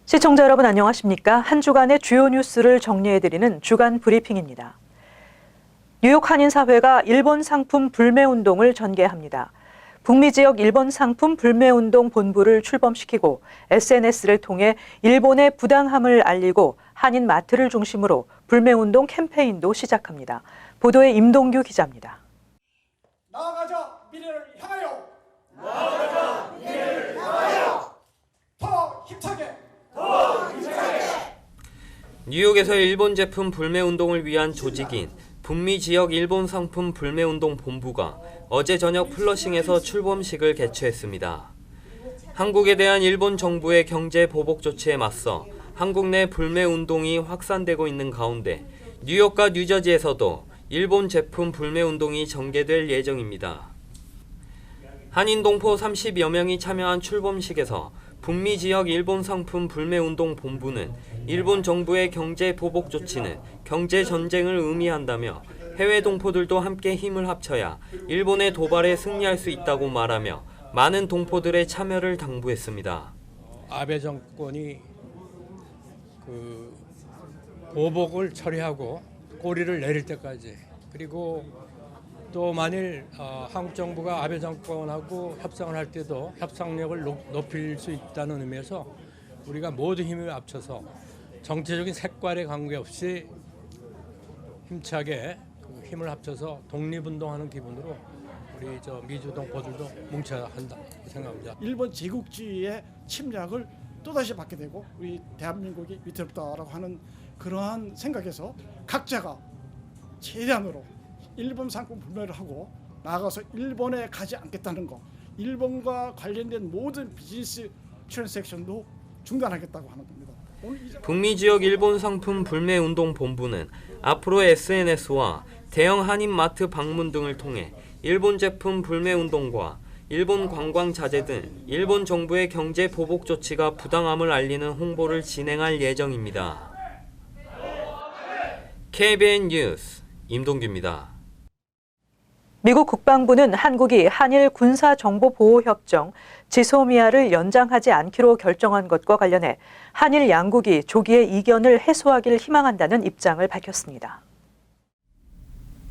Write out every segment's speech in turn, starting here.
시청자 여러분 안녕하십니까? 한 주간의 주요 뉴스를 정리해드리는 주간 브리핑입니다. 뉴욕 한인사회가 일본 상품 불매운동을 전개합니다. 북미 지역 일본 상품 불매운동 본부를 출범시키고 SNS를 통해 일본의 부당함을 알리고 한인 마트를 중심으로 불매운동 캠페인도 시작합니다. 보도에 임동규 기자입니다. 나아가자 미래를 향하여. 나아가자 미래를 향하여. 더 힘차게. 뉴욕에서 일본 제품 불매운동을 위한 조직인 북미 지역 일본 상품 불매운동 본부가 어제 저녁 플러싱에서 출범식을 개최했습니다. 한국에 대한 일본 정부의 경제 보복 조치에 맞서 한국 내 불매운동이 확산되고 있는 가운데 뉴욕과 뉴저지에서도 일본 제품 불매운동이 전개될 예정입니다. 한인 동포 30여 명이 참여한 출범식에서 북미 지역 일본 상품 불매운동 본부는 일본 정부의 경제 보복 조치는 경제 전쟁을 의미한다며 해외 동포들도 함께 힘을 합쳐야 일본의 도발에 승리할 수 있다고 말하며 많은 동포들의 참여를 당부했습니다. 아베 정권이 보복을 처리하고 꼬리를 내릴 때까지, 그리고 또 만일 한국 정부가 아베 정권하고 협상을 할 때도 협상력을 높일 수 있다는 의미에서 우리가 모두 힘을 합쳐서 정치적인 색깔에 관계없이 힘차게 힘을 합쳐서 독립운동하는 기분으로 우리 미주 동포들도 뭉쳐야 한다 생각합니다. 일본 제국주의의 침략을 또다시 받게 되고 우리 대한민국이 위태롭다라고 하는 그러한 생각에서 각자가 최대한으로 일본 상품 불매를 하고 나아가서 일본에 가지 않겠다는 거, 일본과 관련된 모든 비즈니스 트랜잭션도 중단하겠다고 하는 겁니다. 북미 지역 일본 상품 불매운동 본부는 앞으로 SNS와 대형 한인 마트 방문 등을 통해 일본 제품 불매운동과 일본 관광 자제 등 일본 정부의 경제 보복 조치가 부당함을 알리는 홍보를 진행할 예정입니다. KBN 뉴스 임동규입니다. 미국 국방부는 한국이 한일 군사정보보호협정 지소미아를 연장하지 않기로 결정한 것과 관련해 한일 양국이 조기에 이견을 해소하길 희망한다는 입장을 밝혔습니다.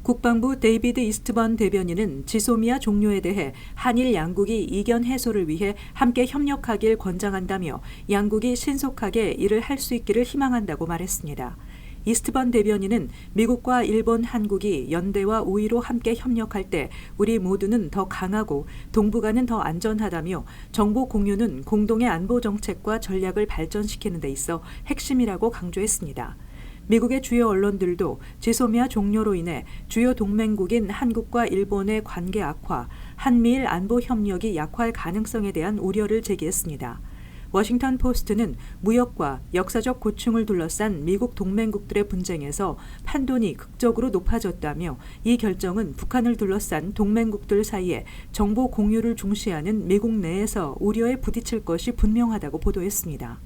국방부 데이비드 이스트번 대변인은 지소미아 종료에 대해 한일 양국이 이견 해소를 위해 함께 협력하길 권장한다며 양국이 신속하게 이를 할 수 있기를 희망한다고 말했습니다. 이스트번 대변인은 미국과 일본, 한국이 연대와 우위로 함께 협력할 때 우리 모두는 더 강하고 동북아는 더 안전하다며 정보 공유는 공동의 안보 정책과 전략을 발전시키는 데 있어 핵심이라고 강조했습니다. 미국의 주요 언론들도 지소미아 종료로 인해 주요 동맹국인 한국과 일본의 관계 악화, 한미일 안보 협력이 약화할 가능성에 대한 우려를 제기했습니다. 워싱턴 포스트는 무역과 역사적 고충을 둘러싼 미국 동맹국들의 분쟁에서 판돈이 극적으로 높아졌다며 이 결정은 북한을 둘러싼 동맹국들 사이에 정보 공유를 중시하는 미국 내에서 우려에 부딪힐 것이 분명하다고 보도했습니다.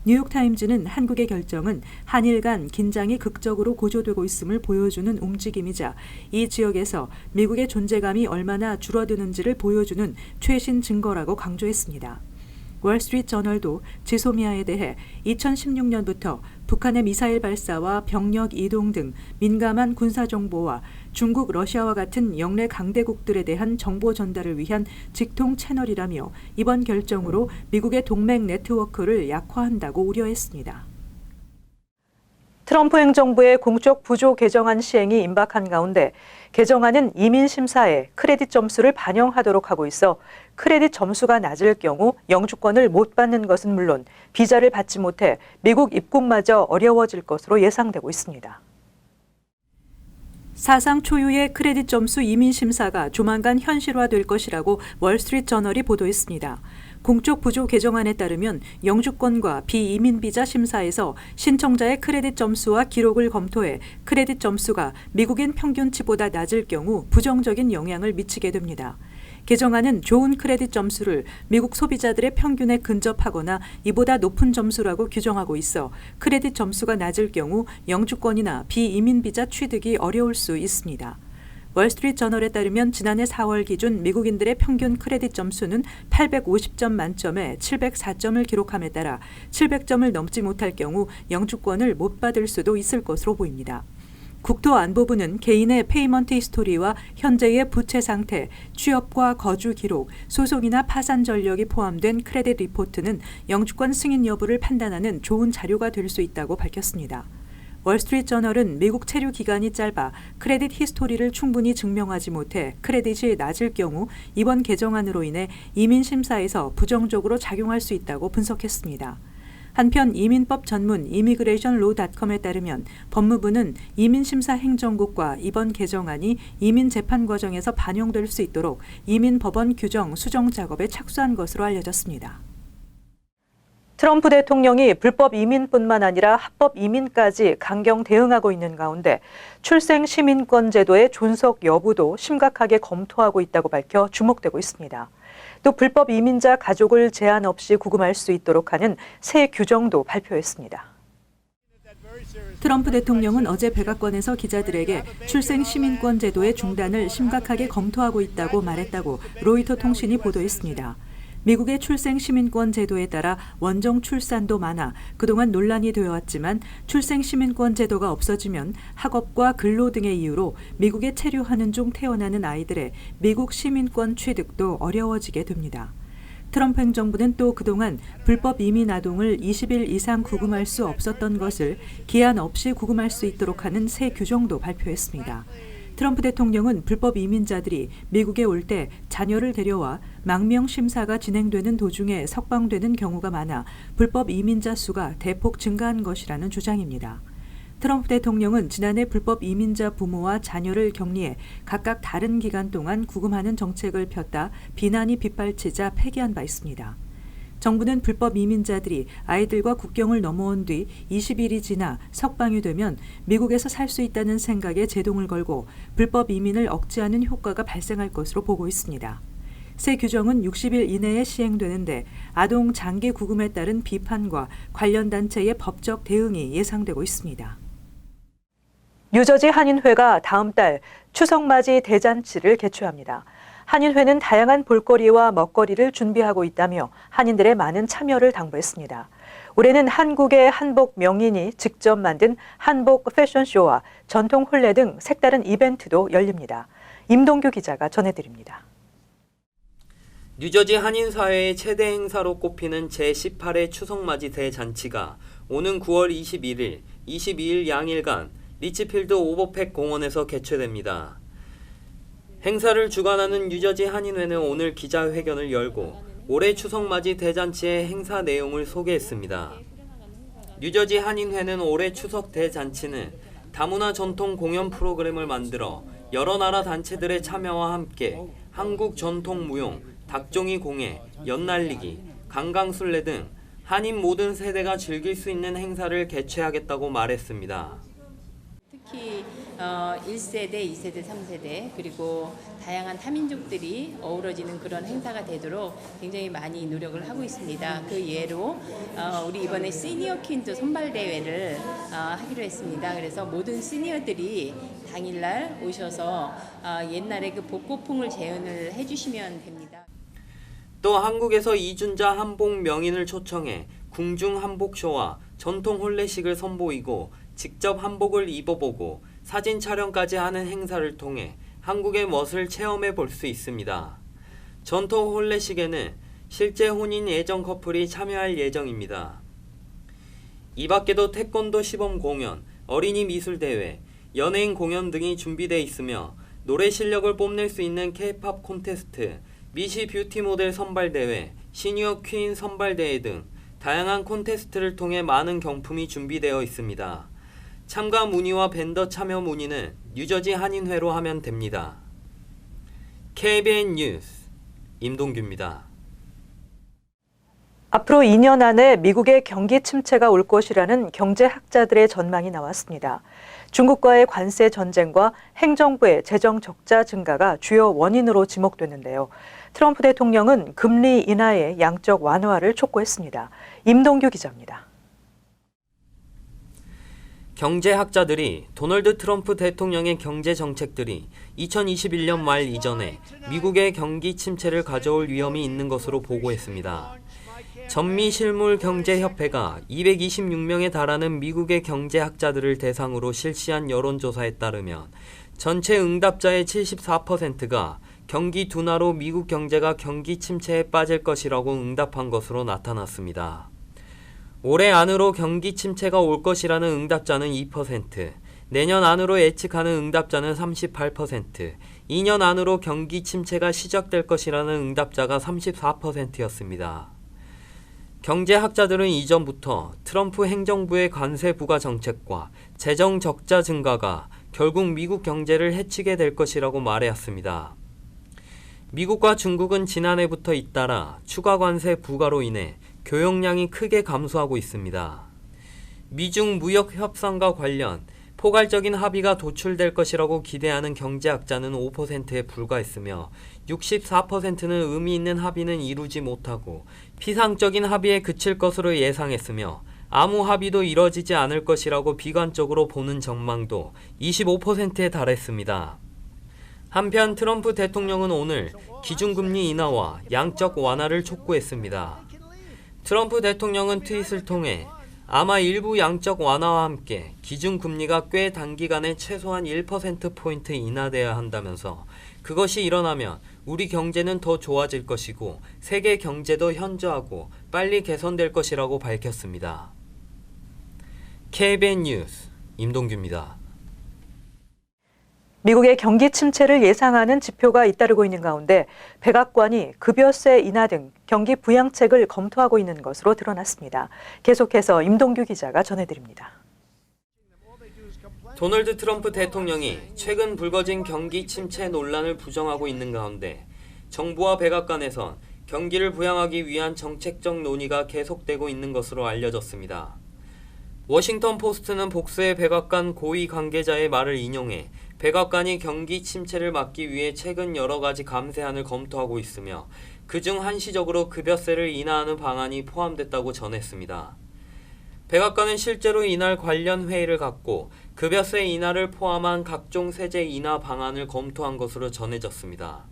뉴욕타임즈는 한국의 결정은 한일 간 긴장이 극적으로 고조되고 있음을 보여주는 움직임이자 이 지역에서 미국의 존재감이 얼마나 줄어드는지를 보여주는 최신 증거라고 강조했습니다. 월스트리트저널도 지소미아에 대해 2016년부터 북한의 미사일 발사와 병력 이동 등 민감한 군사정보와 중국, 러시아와 같은 영내 강대국들에 대한 정보 전달을 위한 직통 채널이라며 이번 결정으로 미국의 동맹 네트워크를 약화한다고 우려했습니다. 트럼프 행정부의 공적 부조 개정안 시행이 임박한 가운데 개정안은 이민 심사에 크레딧 점수를 반영하도록 하고 있어 크레딧 점수가 낮을 경우 영주권을 못 받는 것은 물론 비자를 받지 못해 미국 입국마저 어려워질 것으로 예상되고 있습니다. 사상 초유의 크레딧 점수 이민 심사가 조만간 현실화될 것이라고 월스트리트저널이 보도했습니다. 공적 부조 개정안에 따르면 영주권과 비이민 비자 심사에서 신청자의 크레딧 점수와 기록을 검토해 크레딧 점수가 미국인 평균치보다 낮을 경우 부정적인 영향을 미치게 됩니다. 개정안은 좋은 크레딧 점수를 미국 소비자들의 평균에 근접하거나 이보다 높은 점수라고 규정하고 있어 크레딧 점수가 낮을 경우 영주권이나 비이민 비자 취득이 어려울 수 있습니다. 월스트리트저널에 따르면 지난해 4월 기준 미국인들의 평균 크레딧 점수는 850점 만점에 704점을 기록함에 따라 700점을 넘지 못할 경우 영주권을 못 받을 수도 있을 것으로 보입니다. 국토안보부는 개인의 페이먼트 히스토리와 현재의 부채 상태, 취업과 거주 기록, 소송이나 파산 전력이 포함된 크레딧 리포트는 영주권 승인 여부를 판단하는 좋은 자료가 될 수 있다고 밝혔습니다. 월스트리트저널은 미국 체류 기간이 짧아 크레딧 히스토리를 충분히 증명하지 못해 크레딧이 낮을 경우 이번 개정안으로 인해 이민 심사에서 부정적으로 작용할 수 있다고 분석했습니다. 한편 이민법 전문 이미그레이션로.com에 따르면 법무부는 이민심사 행정국과 이번 개정안이 이민 재판 과정에서 반영될 수 있도록 이민법원 규정 수정 작업에 착수한 것으로 알려졌습니다. 트럼프 대통령이 불법 이민뿐만 아니라 합법 이민까지 강경 대응하고 있는 가운데 출생 시민권 제도의 존속 여부도 심각하게 검토하고 있다고 밝혀 주목되고 있습니다. 또 불법 이민자 가족을 제한 없이 구금할 수 있도록 하는 새 규정도 발표했습니다. 트럼프 대통령은 어제 백악관에서 기자들에게 출생 시민권 제도의 중단을 심각하게 검토하고 있다고 말했다고 로이터 통신이 보도했습니다. 미국의 출생 시민권 제도에 따라 원정 출산도 많아 그동안 논란이 되어 왔지만 출생 시민권 제도가 없어지면 학업과 근로 등의 이유로 미국에 체류하는 중 태어나는 아이들의 미국 시민권 취득도 어려워지게 됩니다. 트럼프 행정부는 또 그동안 불법 이민 아동을 20일 이상 구금할 수 없었던 것을 기한 없이 구금할 수 있도록 하는 새 규정도 발표했습니다. 트럼프 대통령은 불법 이민자들이 미국에 올 때 자녀를 데려와 망명 심사가 진행되는 도중에 석방되는 경우가 많아 불법 이민자 수가 대폭 증가한 것이라는 주장입니다. 트럼프 대통령은 지난해 불법 이민자 부모와 자녀를 격리해 각각 다른 기간 동안 구금하는 정책을 폈다 비난이 빗발치자 폐기한 바 있습니다. 정부는 불법 이민자들이 아이들과 국경을 넘어온 뒤 20일이 지나 석방이 되면 미국에서 살 수 있다는 생각에 제동을 걸고 불법 이민을 억제하는 효과가 발생할 것으로 보고 있습니다. 새 규정은 60일 이내에 시행되는데 아동 장기 구금에 따른 비판과 관련 단체의 법적 대응이 예상되고 있습니다. 뉴저지 한인회가 다음 달 추석맞이 대잔치를 개최합니다. 한인회는 다양한 볼거리와 먹거리를 준비하고 있다며 한인들의 많은 참여를 당부했습니다. 올해는 한국의 한복 명인이 직접 만든 한복 패션쇼와 전통 혼례 등 색다른 이벤트도 열립니다. 임동규 기자가 전해드립니다. 뉴저지 한인사회의 최대 행사로 꼽히는 제18회 추석맞이 대잔치가 오는 9월 21일, 22일 양일간 리치필드 오버팩 공원에서 개최됩니다. 행사를 주관하는 뉴저지 한인회는 오늘 기자회견을 열고 올해 추석맞이 대잔치의 행사 내용을 소개했습니다. 뉴저지 한인회는 올해 추석 대잔치는 다문화 전통 공연 프로그램을 만들어 여러 나라 단체들의 참여와 함께 한국 전통 무용, 닭종이 공예, 연날리기, 강강술래 등 한인 모든 세대가 즐길 수 있는 행사를 개최하겠다고 말했습니다. 특히 1세대, 2세대, 3세대 그리고 다양한 타민족들이 어우러지는 그런 행사가 되도록 굉장히 많이 노력을 하고 있습니다. 그 예로 우리 이번에 시니어 퀸즈 선발대회를 하기로 했습니다. 그래서 모든 시니어들이 당일날 오셔서 옛날에 그 복고풍을 재현을 해주시면 됩니다. 또 한국에서 이준자 한복 명인을 초청해 궁중 한복쇼와 전통 혼례식을 선보이고 직접 한복을 입어보고 사진 촬영까지 하는 행사를 통해 한국의 멋을 체험해 볼 수 있습니다. 전통 혼례식에는 실제 혼인 예정 커플이 참여할 예정입니다. 이 밖에도 태권도 시범 공연, 어린이 미술 대회, 연예인 공연 등이 준비되어 있으며 노래 실력을 뽐낼 수 있는 K-팝 콘테스트, 미시 뷰티 모델 선발대회, 시니어 퀸 선발대회 등 다양한 콘테스트를 통해 많은 경품이 준비되어 있습니다. 참가 문의와 벤더 참여 문의는 뉴저지 한인회로 하면 됩니다. KBN 뉴스 임동규입니다. 앞으로 2년 안에 미국의 경기 침체가 올 것이라는 경제학자들의 전망이 나왔습니다. 중국과의 관세 전쟁과 행정부의 재정 적자 증가가 주요 원인으로 지목되는데요. 트럼프 대통령은 금리 인하의 양적 완화를 촉구했습니다. 임동규 기자입니다. 경제학자들이 도널드 트럼프 대통령의 경제 정책들이 2021년 말 이전에 미국의 경기 침체를 가져올 위험이 있는 것으로 보고했습니다. 전미실물경제협회가 226명에 달하는 미국의 경제학자들을 대상으로 실시한 여론조사에 따르면 전체 응답자의 74%가 경기 둔화로 미국 경제가 경기 침체에 빠질 것이라고 응답한 것으로 나타났습니다. 올해 안으로 경기 침체가 올 것이라는 응답자는 2%, 내년 안으로 예측하는 응답자는 38%, 2년 안으로 경기 침체가 시작될 것이라는 응답자가 34%였습니다. 경제학자들은 이전부터 트럼프 행정부의 관세 부과 정책과 재정 적자 증가가 결국 미국 경제를 해치게 될 것이라고 말해왔습니다. 미국과 중국은 지난해부터 잇따라 추가 관세 부과로 인해 교역량이 크게 감소하고 있습니다. 미중 무역 협상과 관련 포괄적인 합의가 도출될 것이라고 기대하는 경제학자는 5%에 불과했으며 64%는 의미 있는 합의는 이루지 못하고 피상적인 합의에 그칠 것으로 예상했으며 아무 합의도 이뤄지지 않을 것이라고 비관적으로 보는 전망도 25%에 달했습니다. 한편 트럼프 대통령은 오늘 기준금리 인하와 양적 완화를 촉구했습니다. 트럼프 대통령은 트윗을 통해 아마 일부 양적 완화와 함께 기준금리가 꽤 단기간에 최소한 1%포인트 인하돼야 한다면서 그것이 일어나면 우리 경제는 더 좋아질 것이고 세계 경제도 현저하고 빨리 개선될 것이라고 밝혔습니다. KBN 뉴스 임동규입니다. 미국의 경기 침체를 예상하는 지표가 잇따르고 있는 가운데 백악관이 급여세 인하 등 경기 부양책을 검토하고 있는 것으로 드러났습니다. 계속해서 임동규 기자가 전해드립니다. 도널드 트럼프 대통령이 최근 불거진 경기 침체 논란을 부정하고 있는 가운데 정부와 백악관에선 경기를 부양하기 위한 정책적 논의가 계속되고 있는 것으로 알려졌습니다. 워싱턴 포스트는 복수의 백악관 고위 관계자의 말을 인용해 백악관이 경기 침체를 막기 위해 최근 여러 가지 감세안을 검토하고 있으며 그중 한시적으로 급여세를 인하하는 방안이 포함됐다고 전했습니다. 백악관은 실제로 이날 관련 회의를 갖고 급여세 인하를 포함한 각종 세제 인하 방안을 검토한 것으로 전해졌습니다.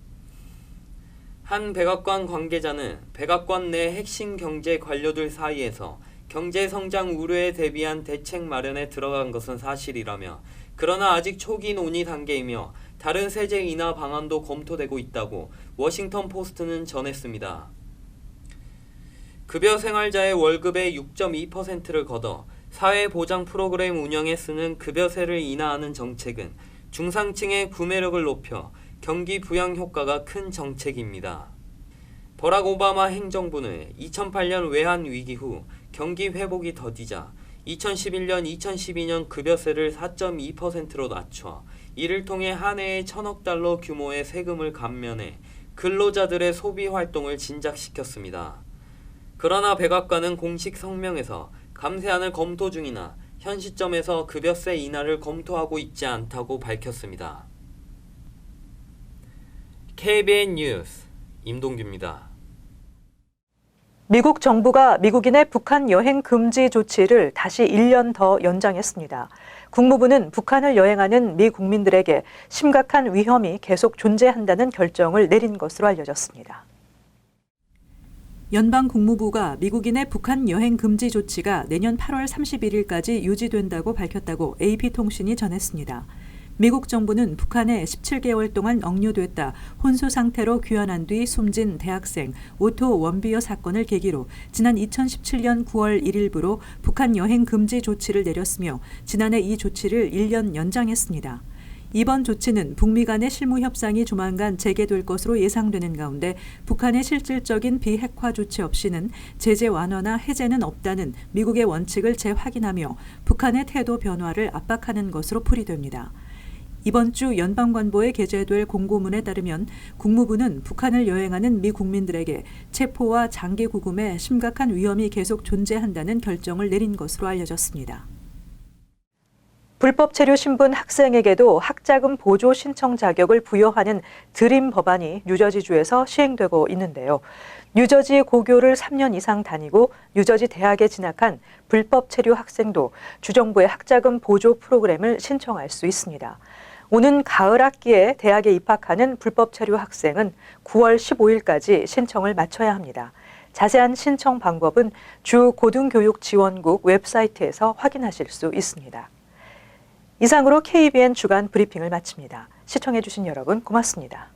한 백악관 관계자는 백악관 내 핵심 경제 관료들 사이에서 경제 성장 우려에 대비한 대책 마련에 들어간 것은 사실이라며 그러나 아직 초기 논의 단계이며 다른 세제 인하 방안도 검토되고 있다고 워싱턴 포스트는 전했습니다. 급여 생활자의 월급의 6.2%를 걷어 사회보장 프로그램 운영에 쓰는 급여세를 인하하는 정책은 중상층의 구매력을 높여 경기 부양 효과가 큰 정책입니다. 버락 오바마 행정부는 2008년 외환 위기 후 경기 회복이 더디자 2011년, 2012년 급여세를 4.2%로 낮춰 이를 통해 한 해에 1,000억 달러 규모의 세금을 감면해 근로자들의 소비 활동을 진작시켰습니다. 그러나 백악관은 공식 성명에서 감세안을 검토 중이나 현 시점에서 급여세 인하를 검토하고 있지 않다고 밝혔습니다. KBN 뉴스 임동규입니다. 미국 정부가 미국인의 북한 여행 금지 조치를 다시 1년 더 연장했습니다. 국무부는 북한을 여행하는 미 국민들에게 심각한 위험이 계속 존재한다는 결정을 내린 것으로 알려졌습니다. 연방 국무부가 미국인의 북한 여행 금지 조치가 내년 8월 31일까지 유지된다고 밝혔다고 AP통신이 전했습니다. 미국 정부는 북한에 17개월 동안 억류됐다 혼수 상태로 귀환한 뒤 숨진 대학생 오토 원비어 사건을 계기로 지난 2017년 9월 1일부로 북한 여행 금지 조치를 내렸으며 지난해 이 조치를 1년 연장했습니다. 이번 조치는 북미 간의 실무 협상이 조만간 재개될 것으로 예상되는 가운데 북한의 실질적인 비핵화 조치 없이는 제재 완화나 해제는 없다는 미국의 원칙을 재확인하며 북한의 태도 변화를 압박하는 것으로 풀이됩니다. 이번 주 연방관보에 게재될 공고문에 따르면 국무부는 북한을 여행하는 미 국민들에게 체포와 장기 구금에 심각한 위험이 계속 존재한다는 결정을 내린 것으로 알려졌습니다. 불법 체류 신분 학생에게도 학자금 보조 신청 자격을 부여하는 드림 법안이 뉴저지주에서 시행되고 있는데요. 뉴저지 고교를 3년 이상 다니고 뉴저지 대학에 진학한 불법 체류 학생도 주정부의 학자금 보조 프로그램을 신청할 수 있습니다. 오는 가을 학기에 대학에 입학하는 불법 체류 학생은 9월 15일까지 신청을 마쳐야 합니다. 자세한 신청 방법은 주 고등교육지원국 웹사이트에서 확인하실 수 있습니다. 이상으로 KBN 주간 브리핑을 마칩니다. 시청해주신 여러분 고맙습니다.